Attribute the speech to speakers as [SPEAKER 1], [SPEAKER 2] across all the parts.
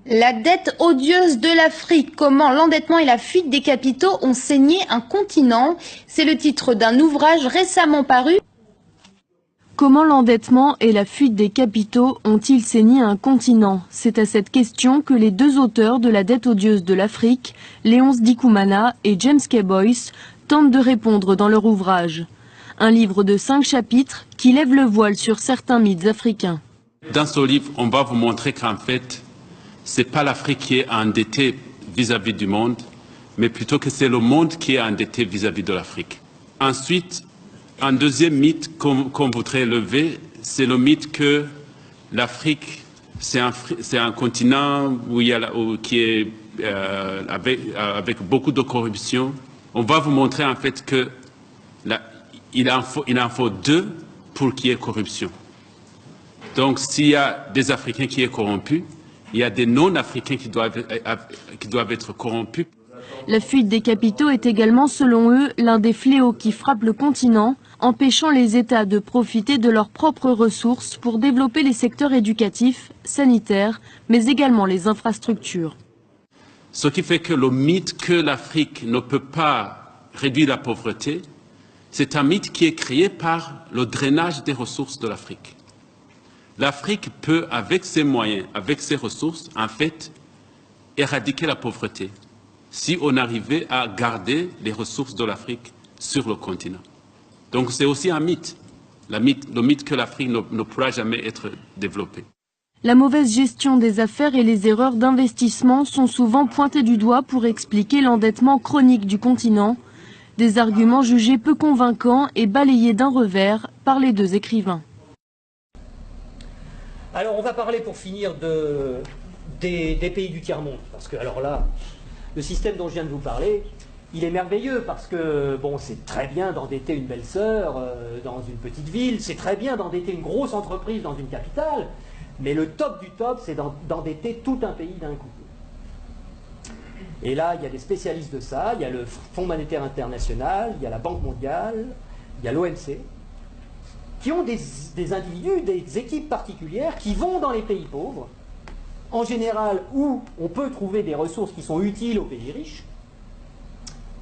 [SPEAKER 1] La dette odieuse de l'Afrique, comment l'endettement et la fuite des capitaux ont saigné un continent. C'est le titre d'un ouvrage récemment paru.
[SPEAKER 2] Comment l'endettement et la fuite des capitaux ont-ils saigné un continent? C'est à cette question que les deux auteurs de La dette odieuse de l'Afrique, Léonce Dikoumana et James K. Boyce, tentent de répondre dans leur ouvrage. Un livre de 5 chapitres qui lève le voile sur certains mythes africains.
[SPEAKER 3] Dans ce livre, on va vous montrer qu'en fait, ce n'est pas l'Afrique qui est endettée vis-à-vis du monde, mais plutôt que c'est le monde qui est endetté vis-à-vis de l'Afrique. Ensuite, un deuxième mythe qu'on voudrait lever, c'est le mythe que l'Afrique, c'est un continent qui est avec beaucoup de corruption. On va vous montrer en fait que il en faut deux pour qu'il y ait corruption. Donc, s'il y a des Africains qui sont corrompus, il y a des non-Africains qui doivent être corrompus.
[SPEAKER 2] La fuite des capitaux est également, selon eux, l'un des fléaux qui frappent le continent, empêchant les États de profiter de leurs propres ressources pour développer les secteurs éducatifs, sanitaires, mais également les infrastructures.
[SPEAKER 3] Ce qui fait que le mythe que l'Afrique ne peut pas réduire la pauvreté, c'est un mythe qui est créé par le drainage des ressources de l'Afrique. L'Afrique peut, avec ses moyens, avec ses ressources, en fait, éradiquer la pauvreté si on arrivait à garder les ressources de l'Afrique sur le continent. Donc c'est aussi un mythe, le mythe que l'Afrique ne pourra jamais être développée.
[SPEAKER 2] La mauvaise gestion des affaires et les erreurs d'investissement sont souvent pointées du doigt pour expliquer l'endettement chronique du continent, des arguments jugés peu convaincants et balayés d'un revers par les deux écrivains.
[SPEAKER 4] Alors on va parler pour finir des pays du tiers-monde, parce que alors là, le système dont je viens de vous parler, il est merveilleux parce que bon, c'est très bien d'endetter une belle-sœur dans une petite ville, c'est très bien d'endetter une grosse entreprise dans une capitale, mais le top du top, c'est d'endetter tout un pays d'un coup. Et là, il y a des spécialistes de ça, il y a le Fonds monétaire international, il y a la Banque mondiale, il y a l'OMC, qui ont des individus, des équipes particulières qui vont dans les pays pauvres, en général où on peut trouver des ressources qui sont utiles aux pays riches,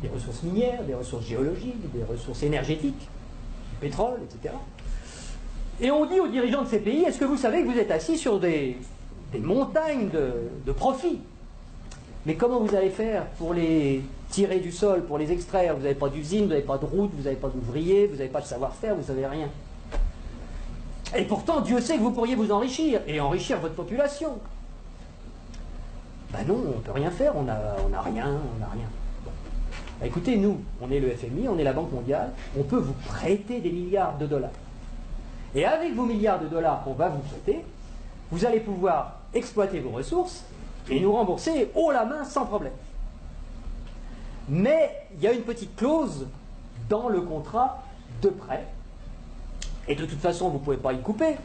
[SPEAKER 4] des ressources minières, des ressources géologiques, des ressources énergétiques, du pétrole, etc. Et on dit aux dirigeants de ces pays, est-ce que vous savez que vous êtes assis sur des montagnes de profits? Mais comment vous allez faire pour les tirer du sol, pour les extraire? Vous n'avez pas d'usine, vous n'avez pas de route, vous n'avez pas d'ouvriers, vous n'avez pas de savoir-faire, vous n'avez rien. Et pourtant, Dieu sait que vous pourriez vous enrichir, et enrichir votre population. Ben non, on ne peut rien faire, on n'a rien, on n'a rien. Bon. Ben écoutez, nous, on est le FMI, on est la Banque mondiale, on peut vous prêter des milliards de dollars. Et avec vos milliards de dollars qu'on va vous prêter, vous allez pouvoir exploiter vos ressources et nous rembourser haut la main sans problème. Mais il y a une petite clause dans le contrat de prêt, et de toute façon vous ne pouvez pas y couper,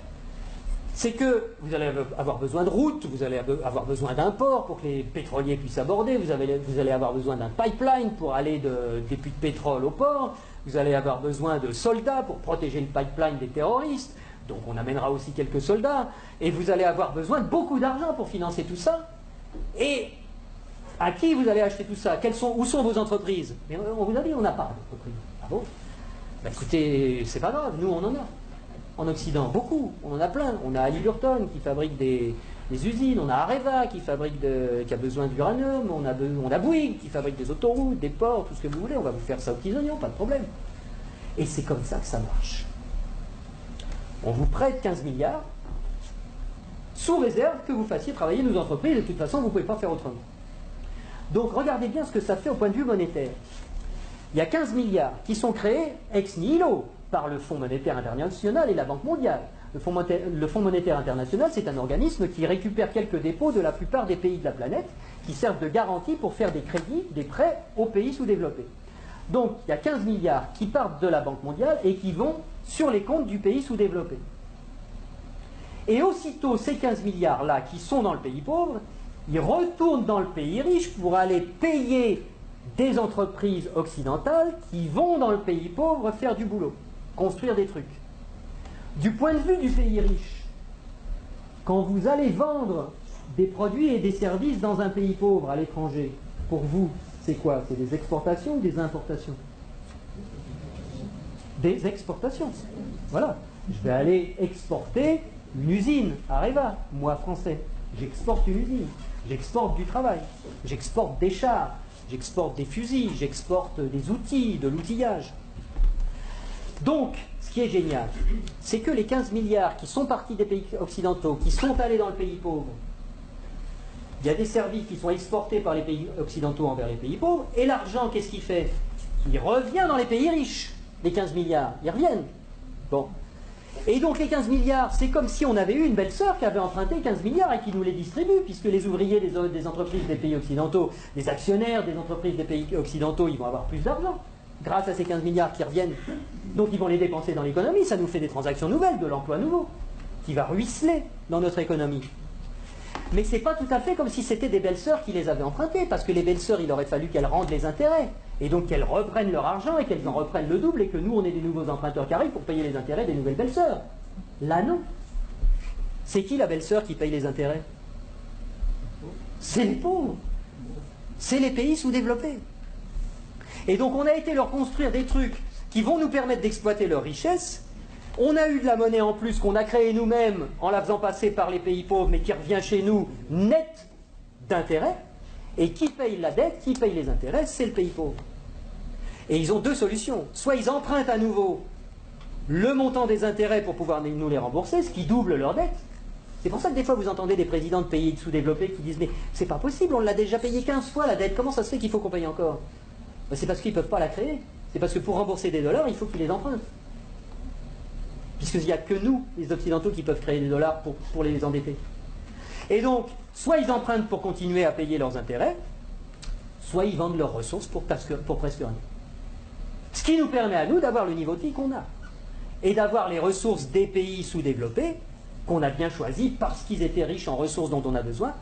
[SPEAKER 4] c'est que vous allez avoir besoin de routes, vous allez avoir besoin d'un port pour que les pétroliers puissent aborder, vous allez avoir besoin d'un pipeline pour aller des puits de pétrole au port, vous allez avoir besoin de soldats pour protéger le pipeline des terroristes, donc on amènera aussi quelques soldats, et vous allez avoir besoin de beaucoup d'argent pour financer tout ça. Et à qui vous allez acheter tout ça? Où sont vos entreprises? Mais on vous a dit, on n'a pas d'entreprise. Ah bon? Ben écoutez, c'est pas grave, nous on en a. En Occident, beaucoup, on en a plein. On a Halliburton qui fabrique des usines, on a Areva qui a besoin d'uranium, on a Bouygues qui fabrique des autoroutes, des ports, tout ce que vous voulez, on va vous faire ça aux petits oignons, pas de problème. Et c'est comme ça que ça marche. On vous prête 15 milliards, sous réserve que vous fassiez travailler nos entreprises, et de toute façon, vous ne pouvez pas faire autrement. Donc regardez bien ce que ça fait au point de vue monétaire. Il y a 15 milliards qui sont créés ex nihilo par le Fonds monétaire international et la Banque mondiale. Le Fonds monétaire international, c'est un organisme qui récupère quelques dépôts de la plupart des pays de la planète qui servent de garantie pour faire des crédits, des prêts aux pays sous-développés. Donc il y a 15 milliards qui partent de la Banque mondiale et qui vont sur les comptes du pays sous-développé. Et aussitôt ces 15 milliards-là qui sont dans le pays pauvre, ils retournent dans le pays riche pour aller payer des entreprises occidentales qui vont dans le pays pauvre faire du boulot, construire des trucs. Du point de vue du pays riche, quand vous allez vendre des produits et des services dans un pays pauvre, à l'étranger, pour vous, c'est quoi? C'est des exportations ou des importations? Des exportations. Voilà. Je vais aller exporter une usine, Areva, moi français. J'exporte une usine, j'exporte du travail, j'exporte des chars, j'exporte des fusils, j'exporte des outils, de l'outillage. Donc, ce qui est génial, c'est que les 15 milliards qui sont partis des pays occidentaux, qui sont allés dans le pays pauvre, il y a des services qui sont exportés par les pays occidentaux envers les pays pauvres, et l'argent, qu'est-ce qu'il fait? Il revient dans les pays riches, les 15 milliards, ils reviennent. Bon. Et donc les 15 milliards, c'est comme si on avait eu une belle-sœur qui avait emprunté 15 milliards et qui nous les distribue, puisque les ouvriers des entreprises des pays occidentaux, les actionnaires des entreprises des pays occidentaux, ils vont avoir plus d'argent grâce à ces 15 milliards qui reviennent. Donc ils vont les dépenser dans l'économie, ça nous fait des transactions nouvelles, de l'emploi nouveau, qui va ruisseler dans notre économie. Mais c'est pas tout à fait comme si c'était des belles-sœurs qui les avaient empruntées, parce que les belles-sœurs, il aurait fallu qu'elles rendent les intérêts, et donc qu'elles reprennent leur argent et qu'elles en reprennent le double, et que nous, on ait des nouveaux emprunteurs qui arrivent pour payer les intérêts des nouvelles belles-sœurs. Là, non. C'est qui la belle-sœur qui paye les intérêts? C'est les pauvres. C'est les pays sous-développés. Et donc, on a été leur construire des trucs qui vont nous permettre d'exploiter leur richesse. On a eu de la monnaie en plus qu'on a créée nous-mêmes en la faisant passer par les pays pauvres, mais qui revient chez nous net d'intérêts. Et qui paye la dette, qui paye les intérêts, c'est le pays pauvre. Et ils ont deux solutions. Soit ils empruntent à nouveau le montant des intérêts pour pouvoir nous les rembourser, ce qui double leur dette. C'est pour ça que des fois vous entendez des présidents de pays sous-développés qui disent « Mais c'est pas possible, on l'a déjà payé 15 fois la dette, comment ça se fait qu'il faut qu'on paye encore ?» C'est parce qu'ils ne peuvent pas la créer. C'est parce que pour rembourser des dollars, il faut qu'ils les empruntent. Puisqu'il n'y a que nous, les Occidentaux, qui peuvent créer des dollars pour les endetter. Et donc, soit ils empruntent pour continuer à payer leurs intérêts, soit ils vendent leurs ressources pour presque rien. Ce qui nous permet à nous d'avoir le niveau de vie qu'on a. Et d'avoir les ressources des pays sous-développés, qu'on a bien choisis parce qu'ils étaient riches en ressources dont on a besoin,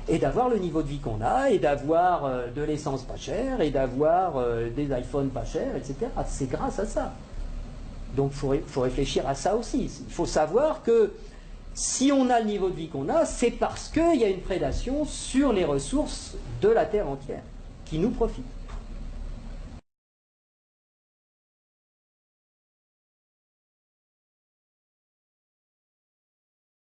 [SPEAKER 4] et d'avoir le niveau de vie qu'on a, et d'avoir de l'essence pas chère, et d'avoir des iPhones pas chers, etc. C'est grâce à ça. Donc il faut réfléchir à ça aussi. Il faut savoir que si on a le niveau de vie qu'on a, c'est parce qu'il y a une prédation sur les ressources de la Terre entière, qui nous profitent.